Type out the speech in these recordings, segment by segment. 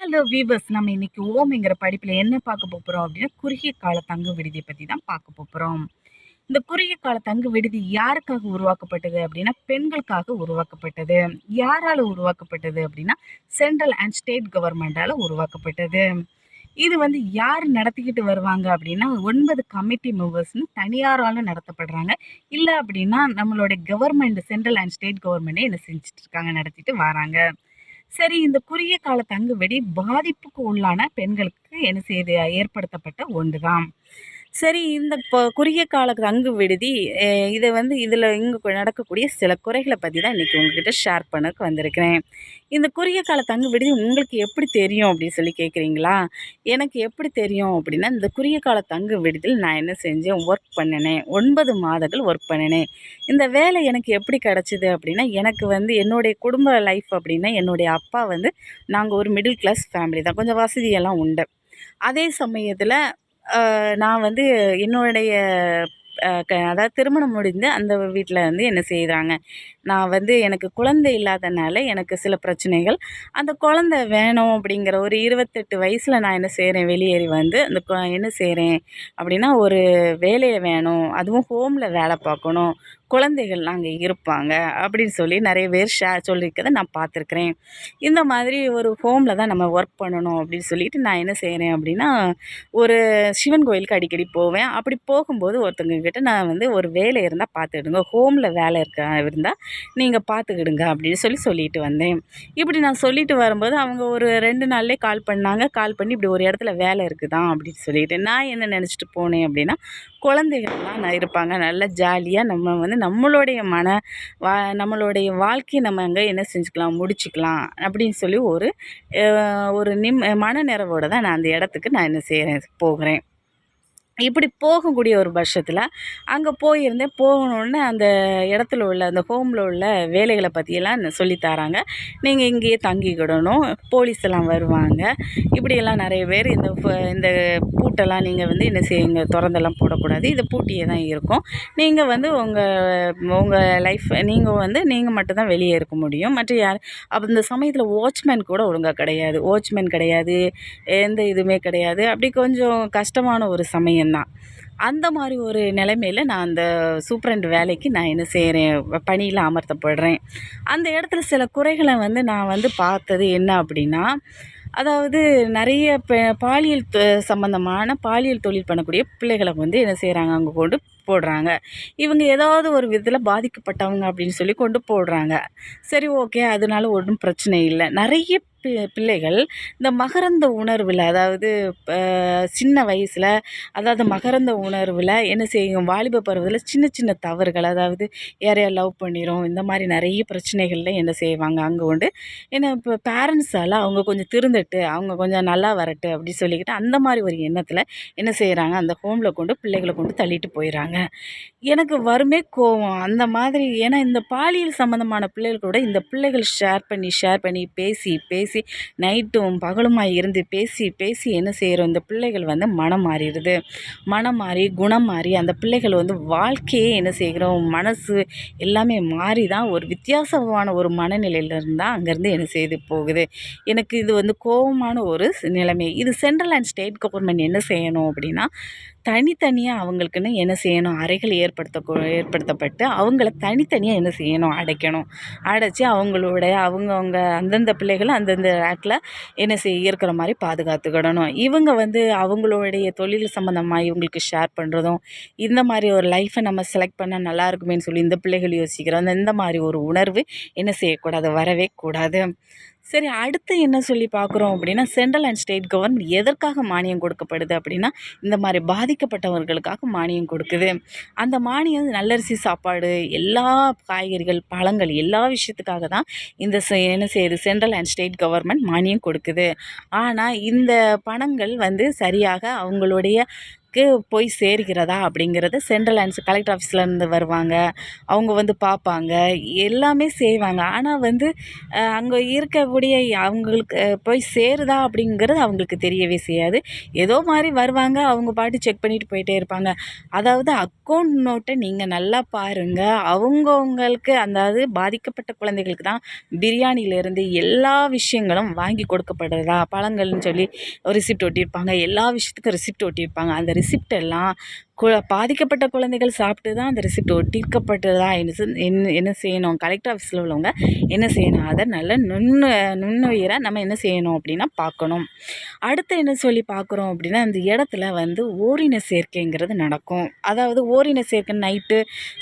Hello viewers, நம்ம இன்னைக்கு ஓம்ங்கிற படிப்பில் என்ன பார்க்க போகிறோம் அப்படின்னா, குறுகிய கால தங்கு விடுதியை பற்றி தான் பார்க்க போகிறோம். இந்த குறுகிய கால தங்கு விடுதி யாருக்காக உருவாக்கப்பட்டது அப்படின்னா, பெண்களுக்காக உருவாக்கப்பட்டது. யாரால உருவாக்கப்பட்டது அப்படின்னா, சென்ட்ரல் அண்ட் ஸ்டேட் கவர்மெண்டால உருவாக்கப்பட்டது. இது வந்து யார் நடத்திக்கிட்டு வருவாங்க அப்படின்னா, 9 கமிட்டி மெம்பர்ஸ்னு தனியாரால நடத்தப்படுறாங்க. இல்லை அப்படின்னா நம்மளுடைய கவர்மெண்ட், சென்ட்ரல் அண்ட் ஸ்டேட் கவர்மெண்டே என்ன செஞ்சுட்டு இருக்காங்க, நடத்திட்டு வராங்க. சரி, இந்த குறுகிய கால தங்குவெடி பாதிப்புக்கு உள்ளான பெண்களுக்கு என்ன செய்து ஏற்படுத்தப்பட்ட ஒன்றுதான். சரி, இந்த குறுகிய கால தங்கு விடுதி இதை வந்து இதில் இங்கே நடக்கக்கூடிய சில குறைகளை பற்றி தான் இன்றைக்கி உங்ககிட்ட ஷேர் பண்ணக்கு வந்திருக்கிறேன். இந்த குறுகிய கால தங்கு விடுதி உங்களுக்கு எப்படி தெரியும் அப்படின்னு சொல்லி கேட்குறீங்களா? எனக்கு எப்படி தெரியும் அப்படின்னா, இந்த குறுகிய கால தங்கு விடுதியில் நான் என்ன செஞ்சேன், ஒர்க் பண்ணினேன். 9 மாதங்கள் ஒர்க் பண்ணினேன். இந்த வேலை எனக்கு எப்படி கிடச்சிது அப்படின்னா, எனக்கு வந்து என்னுடைய குடும்ப லைஃப் அப்படின்னா, என்னுடைய அப்பா வந்து நாங்கள் ஒரு மிடில் கிளாஸ் ஃபேமிலி தான், கொஞ்சம் வசதியெல்லாம் உண்டு. அதே சமயத்தில் நான் வந்து என்னுடைய அதாவது திருமணம் முடிந்து அந்த வீட்டில் வந்து என்ன செய்கிறாங்க, நான் வந்து எனக்கு குழந்தை இல்லாதனால எனக்கு சில பிரச்சனைகள். அந்த குழந்தை வேணும் அப்படிங்கிற ஒரு 28 வயசில் நான் என்ன செய்கிறேன், வெளியேறி வந்து அந்த என்ன செய்கிறேன் அப்படின்னா, ஒரு வேலையை வேணும், அதுவும் ஹோமில் வேலை பார்க்கணும், குழந்தைகள்லாம் அங்கே இருப்பாங்க அப்படின்னு சொல்லி நிறைய பேர் சொல்லியிருக்கதை நான் பார்த்துருக்குறேன். இந்த மாதிரி ஒரு ஹோமில் தான் நம்ம ஒர்க் பண்ணணும் அப்படின்னு சொல்லிட்டு நான் என்ன செய்கிறேன் அப்படின்னா, ஒரு சிவன் கோயிலுக்கு அடிக்கடி போவேன். அப்படி போகும்போது ஒருத்தவங்க கிட்ட நான் வந்து, ஒரு வேலை இருந்தால் பார்த்துக்கிடுங்க, ஹோமில் வேலை இருந்தால் நீங்கள் பார்த்துக்கிடுங்க அப்படின்னு சொல்லிட்டு வந்தேன். இப்படி நான் சொல்லிட்டு வரும்போது அவங்க ஒரு 2 நாள்லேயே கால் பண்ணாங்க. கால் பண்ணி இப்படி ஒரு இடத்துல வேலை இருக்குதான் அப்படின்னு சொல்லிட்டு, நான் என்ன நினச்சிட்டு போனேன் அப்படின்னா, குழந்தைகள்லாம் இருப்பாங்க, நல்லா ஜாலியாக நம்ம வந்து நம்மளுடைய வாழ்க்கையை நம்ம அங்கே என்ன செஞ்சுக்கலாம், முடிச்சுக்கலாம் அப்படின்னு சொல்லி ஒரு ஒரு மன நிறைவோடு தான் நான் அந்த இடத்துக்கு நான் என்ன செய்கிறேன், போகிறேன். இப்படி போகக்கூடிய ஒரு பட்சத்தில் அங்கே போயிருந்தேன். போகணுன்னு அந்த இடத்துல உள்ள அந்த ஹோமில் உள்ள வேலைகளை பற்றியெல்லாம் சொல்லித் தராங்க. நீங்கள் இங்கேயே தங்கிக்கிடணும், போலீஸ் எல்லாம் வருவாங்க, இப்படியெல்லாம் நிறைய பேர். இந்த பூட்டெல்லாம் நீங்கள் வந்து என்ன செய்யுங்க, திறந்தெல்லாம் போடக்கூடாது, இது பூட்டியே தான் இருக்கும். நீங்கள் வந்து உங்கள் லைஃப் நீங்கள் மட்டும்தான் வெளியே இருக்க முடியும், மற்ற யார். அப்போ இந்த சமயத்தில் வாட்ச்மேன் கூட ஒழுங்காக கிடையாது, வாட்ச்மேன் கிடையாது, எந்த இதுவுமே கிடையாது. அப்படி கொஞ்சம் கஷ்டமான ஒரு சமயம் தான். அந்த மாதிரி ஒரு நிலைமையில் நான் அந்த சூப்பரண்ட் வேலைக்கு நான் என்ன செய்கிறேன், பணியில் அமர்த்தப்படுறேன். அந்த இடத்துல சில குறைகளை வந்து நான் வந்து பார்த்தது என்ன அப்படின்னா, அதாவது நிறைய பாலியல் சம்மந்தமான பாலியல் தொழில் பண்ணக்கூடிய பிள்ளைகளை வந்து என்ன செய்கிறாங்க, அங்கே கொண்டு போடுறாங்க. இவங்க ஏதாவது ஒரு விதத்தில் பாதிக்கப்பட்டவங்க அப்படின்னு சொல்லி கொண்டு போடுறாங்க. சரி, ஓகே, அதனால ஒன்றும் பிரச்சனை இல்லை. நிறைய பிள்ளைகள் இந்த மகரந்த உணர்வில், அதாவது சின்ன வயசில், அதாவது மகரந்த உணர்வில் என்ன செய்யும், வாலிப பருவத்தில் சின்ன சின்ன தவறுகள், அதாவது யாரையா லவ் பண்ணிடும், இந்த மாதிரி நிறைய பிரச்சனைகளில் என்ன செய்வாங்க, அங்கே உண்டு. ஏன்னா இப்போ பேரண்ட்ஸால் அவங்க கொஞ்சம் திருந்துட்டு அவங்க கொஞ்சம் நல்லா வரட்டு அப்படி சொல்லிக்கிட்டு அந்த மாதிரி ஒரு எண்ணத்தில் என்ன செய்கிறாங்க, அந்த ஹோமில் கொண்டு பிள்ளைகளை கொண்டு தள்ளிட்டு போயிடறாங்க. எனக்கு வருமே கோவம் அந்த மாதிரி. ஏன்னா இந்த பாலியல் சம்மந்தமான பிள்ளைகள் கூட இந்த பிள்ளைகள் ஷேர் பண்ணி பேசி பேசி நைட்டும் பகலுமாய் இருந்து பேசி பேசி என்ன செய்கிறோம், இந்த பிள்ளைகள் வந்து மனம் மாறிடுது. மனம் மாறி குணம் மாறி அந்த பிள்ளைகள் வந்து வாழ்க்கையே என்ன செய்கிறோம், மனசு எல்லாமே மாறி தான் ஒரு வித்தியாசமான ஒரு மனநிலையிலிருந்து தான் அங்கேருந்து என்ன செய்து போகுது. எனக்கு இது வந்து கோபமான ஒரு நிலைமை. இது சென்ட்ரல் அண்ட் ஸ்டேட் கவர்மெண்ட் என்ன செய்யணும் அப்படின்னா, தனித்தனியாக அவங்களுக்குன்னு என்ன செய்யணும், அறைகள் ஏற்படுத்தப்பட்டு அவங்கள தனித்தனியாக என்ன செய்யணும், அடைக்கணும். அடைச்சி அவங்கவுங்க அந்தந்த பிள்ளைகளும் அந்தந்த ரேக்கில் என்ன இருக்கிற மாதிரி பாதுகாத்துக்கிடணும். இவங்க வந்து அவங்களுடைய தொழில் சம்மந்தமாக இவங்களுக்கு ஷேர் பண்ணுறதும், இந்த மாதிரி ஒரு லைஃப்பை நம்ம செலக்ட் பண்ணால் நல்லா இருக்குமேன்னு சொல்லி இந்த பிள்ளைகள் யோசிக்கிறோம். இந்த மாதிரி ஒரு உணர்வு என்ன செய்யக்கூடாது, வரவே கூடாது. சரி, அடுத்து என்ன சொல்லி பார்க்குறோம் அப்படின்னா, சென்ட்ரல் அண்ட் ஸ்டேட் கவர்மெண்ட் எதற்காக மானியம் கொடுக்கப்படுது அப்படின்னா, இந்த மாதிரி பாதிக்கப்பட்டவர்களுக்காக மானியம் கொடுக்குது. அந்த மானியம் நல்லரிசி சாப்பாடு, எல்லா காய்கறிகள், பழங்கள், எல்லா விஷயத்துக்காக தான் இந்த என்ன செய்யுது, சென்ட்ரல் அண்ட் ஸ்டேட் கவர்மெண்ட் மானியம் கொடுக்குது. ஆனால் இந்த பணங்கள் வந்து சரியாக அவங்களுடைய பெண்களுக்கு போய் சேர்கிறதா அப்படிங்கிறத சென்ட்ரல் அண்ட் கலெக்டர் ஆஃபீஸ்லேருந்து வருவாங்க, அவங்க வந்து பார்ப்பாங்க, எல்லாமே செய்வாங்க. ஆனால் வந்து அங்கே இருக்கக்கூடிய அவங்களுக்கு போய் சேருதா அப்படிங்கிறது அவங்களுக்கு தெரியவே செய்யாது. ஏதோ மாதிரி வருவாங்க, அவங்க பாட்டு செக் பண்ணிட்டு போயிட்டே இருப்பாங்க. அதாவது அக்கௌண்ட் நோட்டை நீங்கள் நல்லா பாருங்கள். அவங்கவுங்களுக்கு அதாவது பாதிக்கப்பட்ட குழந்தைகளுக்கு தான் பிரியாணியிலேருந்து எல்லா விஷயங்களும் வாங்கி கொடுக்கப்படுறதா, பழங்கள்னு சொல்லி ரிசிப்ட் ஒட்டியிருப்பாங்க, எல்லா விஷயத்துக்கும் ரிசிப்ட் ஒட்டியிருப்பாங்க. அந்த ரிசிப்ட் எல்லாம் பாதிக்கப்பட்ட குழந்தைகள் சாப்பிட்டு தான் அந்த ரிசிப்ட் ஒட்டியிருக்கப்பட்டதா என்ன செய்யணும், கலெக்டர் ஆஃபீஸில் உள்ளவங்க என்ன செய்யணும், அதை நல்ல நுண்ணுயிரை நம்ம என்ன செய்யணும் அப்படின்னா பார்க்கணும். அடுத்து என்ன சொல்லி பார்க்குறோம் அப்படின்னா, அந்த இடத்துல வந்து ஓரின சேர்க்கைங்கிறது நடக்கும். அதாவது ஓரின சேர்க்கை நைட்டு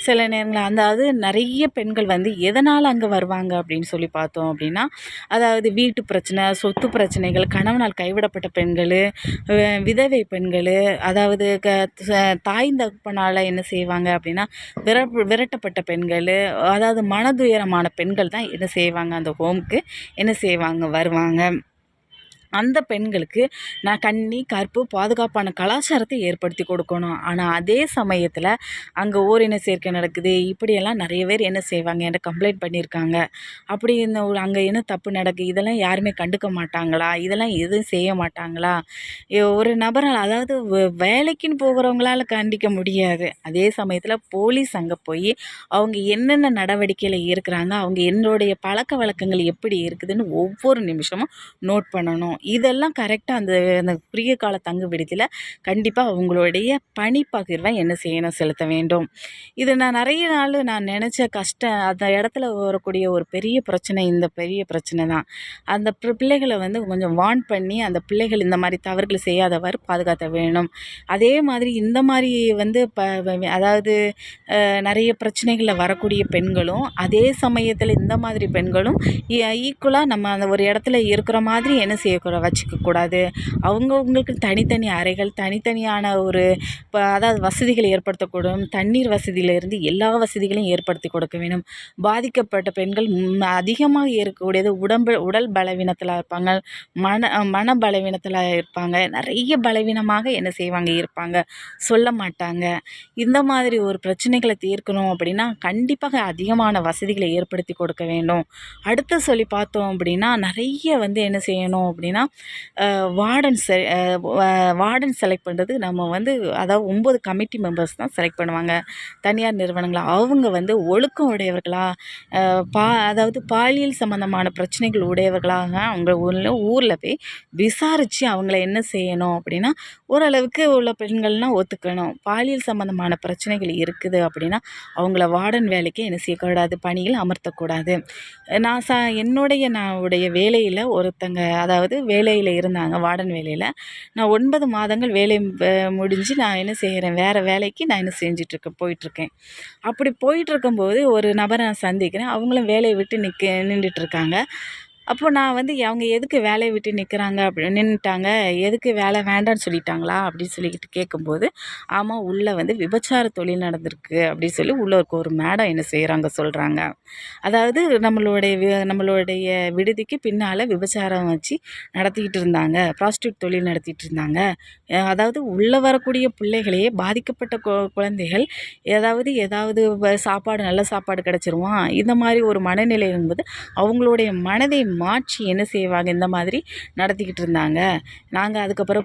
சில நேரங்கள் அதாவது நிறைய பெண்கள் வந்து எதனால் அங்கே வருவாங்க அப்படின்னு சொல்லி பார்த்தோம் அப்படின்னா, அதாவது வீட்டு பிரச்சனை, சொத்து பிரச்சனைகள், கணவனால் கைவிடப்பட்ட பெண்கள், விதவை பெண்கள், அதாவது தாய் தகப்பனால் என்ன செய்வாங்க அப்படின்னா விரட்டப்பட்ட பெண்கள், அதாவது மனதுயரமான பெண்கள் தான் என்ன செய்வாங்க அந்த ஹோமுக்கு என்ன செய்வாங்க வருவாங்க. அந்த பெண்களுக்கு நான் கன்னி கற்பு பாதுகாப்பான கலாச்சாரத்தை ஏற்படுத்தி கொடுக்கணும். ஆனால் அதே சமயத்தில் அங்கே ஓரின சேர்க்கை நடக்குது, இப்படியெல்லாம் நிறைய பேர் என்ன செய்வாங்க, என்கிட்ட கம்ப்ளைண்ட் பண்ணியிருக்காங்க. அப்படி இந்த அங்கே என்ன தப்பு நடக்குது, இதெல்லாம் யாருமே கண்டுக்க மாட்டாங்களா, இதெல்லாம் எதுவும் செய்ய மாட்டாங்களா, ஒரு நபரால் அதாவது வேலைக்குன்னு போகிறவங்களால கண்டிக்க முடியாது. அதே சமயத்தில் போலீஸ் அங்கே போய் அவங்க என்னென்ன நடவடிக்கையில் இருக்கிறாங்க, அவங்க என்னுடைய பழக்க வழக்கங்கள் எப்படி இருக்குதுன்னு ஒவ்வொரு நிமிஷமும் நோட் பண்ணணும். இதெல்லாம் கரெக்டாக அந்த அந்த குறுகிய கால தங்கு விடுதியில் கண்டிப்பாக அவங்களுடைய பணி பகிர்வை என்ன செய்யணும், செலுத்த வேண்டும். இது நான் நிறைய நாள் நான் நினச்ச கஷ்டம், அந்த இடத்துல வரக்கூடிய ஒரு பெரிய பிரச்சனை, இந்த பெரிய பிரச்சனை தான். அந்த பிள்ளைகளை வந்து கொஞ்சம் வார்ன் பண்ணி அந்த பிள்ளைகள் இந்த மாதிரி தவறுகள் செய்யாதவாறு பாதுகாத்த வேணும். அதே மாதிரி இந்த மாதிரி வந்து அதாவது நிறைய பிரச்சனைகளில் வரக்கூடிய பெண்களும் அதே சமயத்தில் இந்த மாதிரி பெண்களும் ஈக்குவலாக நம்ம அந்த ஒரு இடத்துல இருக்கிற மாதிரி என்ன வச்சுக்கக்கூடாது. அவங்கவுங்களுக்கு தனித்தனி அறைகள், தனித்தனியான ஒரு அதாவது வசதிகளை ஏற்படுத்தக்கூடும். தண்ணீர் வசதியிலேருந்து எல்லா வசதிகளையும் ஏற்படுத்தி கொடுக்க வேணும். பாதிக்கப்பட்ட பெண்கள் அதிகமாக இருக்கக்கூடியது உடல் பலவீனத்தில் இருப்பாங்க, மன பலவீனத்தில் இருப்பாங்க, நிறைய பலவீனமாக என்ன செய்வாங்க இருப்பாங்க, சொல்ல மாட்டாங்க. இந்த மாதிரி ஒரு பிரச்சனைகளை தீர்க்கணும் அப்படின்னா கண்டிப்பாக அதிகமான வசதிகளை ஏற்படுத்தி கொடுக்க வேண்டும். அடுத்து சொல்லி பார்த்தோம் அப்படின்னா நிறைய வந்து என்ன செய்யணும் அப்படின்னா வார்டன் செலக்ட் பண்ணுறது நம்ம வந்து அதாவது 9 கமிட்டி மெம்பர்ஸ் தான் செலக்ட் பண்ணுவாங்க தனியார் நிறுவனங்களா. அவங்க வந்து ஒழுக்கம் உடையவர்களா, அதாவது பாலியல் சம்மந்தமான பிரச்சனைகள் உடையவர்களாக அவங்க ஊரில் போய் விசாரித்து அவங்கள என்ன செய்யணும் அப்படின்னா ஓரளவுக்கு உள்ள பெண்கள்னால் ஒத்துக்கணும். பாலியல் சம்மந்தமான பிரச்சனைகள் இருக்குது அப்படின்னா அவங்கள வார்டன் வேலைக்கு என்ன செய்யக்கூடாது, பணியில் அமர்த்தக்கூடாது. என்னுடைய வேலையில் ஒருத்தங்க அதாவது வேலையில் இருந்தாங்க, வார்டன் வேலையில். நான் 9 மாதங்கள் வேலை முடிஞ்சு நான் என்ன செய்கிறேன், வேறு வேலைக்கு நான் என்ன செஞ்சிட்ருக்கேன், போயிட்டுருக்கேன். அப்படி போயிட்டுருக்கும்போது ஒரு நபரை நான் சந்திக்கிறேன். அவங்களும் வேலையை விட்டு நின்றுட்டுருக்காங்க. அப்போ நான் வந்து அவங்க எதுக்கு வேலையை விட்டு நிற்கிறாங்க நின்றுட்டாங்க, எதுக்கு வேலை வேண்டான்னு சொல்லிட்டாங்களா அப்படின்னு சொல்லிக்கிட்டு கேட்கும்போது, ஆமாம் உள்ளே வந்து விபச்சார தொழில் நடந்திருக்கு அப்படின்னு சொல்லி உள்ளே ஒரு மேடம் என்ன செய்கிறாங்க சொல்கிறாங்க. அதாவது நம்மளுடைய விடுதிக்கு பின்னால் விபச்சாரம் வச்சு நடத்திக்கிட்டு இருந்தாங்க, ப்ராஸ்டியூட் தொழில் நடத்திட்டு இருந்தாங்க. அதாவது உள்ளே வரக்கூடிய பிள்ளைகளையே பாதிக்கப்பட்ட குழந்தைகள் ஏதாவது சாப்பாடு நல்ல சாப்பாடு கிடச்சிருவான் இந்த மாதிரி ஒரு மனநிலை என்பது அவங்களுடைய மனதை மாற்றி என்ன செய்வாங்க, இந்த மாதிரி நடத்திக்கிட்டு இருந்தாங்க. நாங்கள் அதுக்கப்புறம்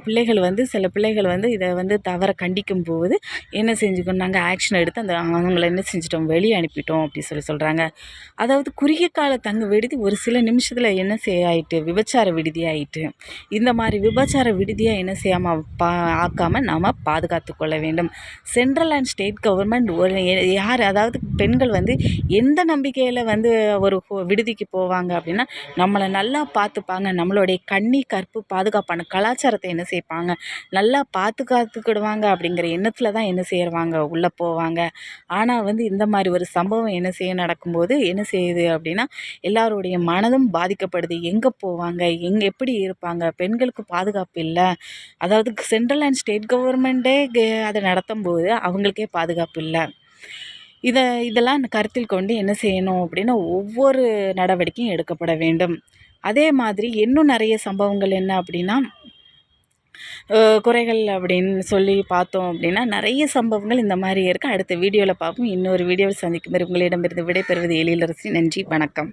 சில பிள்ளைகள் வந்து இதை வந்து தவற கண்டிக்கும் போது என்ன செஞ்சுக்கணும், நாங்கள் ஆக்ஷன் எடுத்து அவங்கள என்ன செஞ்சிட்டோம், வெளியே அனுப்பிட்டோம் அப்படி சொல்கிறாங்க. அதாவது குறுகிய கால தங்க விடுதி ஒரு சில நிமிஷத்தில் என்ன ஆயிட்டு விபச்சார விடுதி ஆயிட்டு. இந்த மாதிரி விபச்சார விடுதியாக என்ன செய்யாமல் ஆக்காமல் நாம் பாதுகாத்து கொள்ள வேண்டும். சென்ட்ரல் அண்ட் ஸ்டேட் கவர்மெண்ட் யார் அதாவது பெண்கள் வந்து எந்த நம்பிக்கையில் வந்து ஒரு விடுதிக்கு போவாங்க அப்படின்னா நம்மளை நல்லா பார்த்துப்பாங்க, நம்மளுடைய கன்னி கற்பு பாதுகாப்பான கலாச்சாரத்தை என்ன செய்ப்பாங்க, நல்லா பாதுகாத்துக்கிடுவாங்க அப்படிங்கிற எண்ணத்தில் தான் என்ன செய்வாங்க உள்ளே போவாங்க. ஆனால் வந்து இந்த மாதிரி ஒரு சம்பவம் என்ன நடக்கும்போது என்ன செய்யுது அப்படின்னா எல்லாருடைய மனதும் பாதிக்கப்படுது. எங்கே போவாங்க, எப்படி இருப்பாங்க, பெண்களுக்கு பாதுகாப்பு இல்லை. அதாவது சென்ட்ரல் அண்ட் ஸ்டேட் கவர்மெண்ட்டே அதை நடத்தும்போது அவங்களுக்கே பாதுகாப்பு இல்லை. இதெல்லாம் கருத்தில் கொண்டு என்ன செய்யணும் அப்படின்னா ஒவ்வொரு நடவடிக்கையும் எடுக்கப்பட வேண்டும். அதே மாதிரி இன்னும் நிறைய சம்பவங்கள் என்ன அப்படின்னா குறைகள் அப்படின்னு சொல்லி பார்த்தோம் அப்படின்னா நிறைய சம்பவங்கள் இந்த மாதிரி இருக்குது. அடுத்த வீடியோவில் பார்ப்போம். இன்னொரு வீடியோவில் சந்திக்கும் வரை உங்களிடமிருந்து விடைபெறுவது எழிலரசி. நன்றி, வணக்கம்.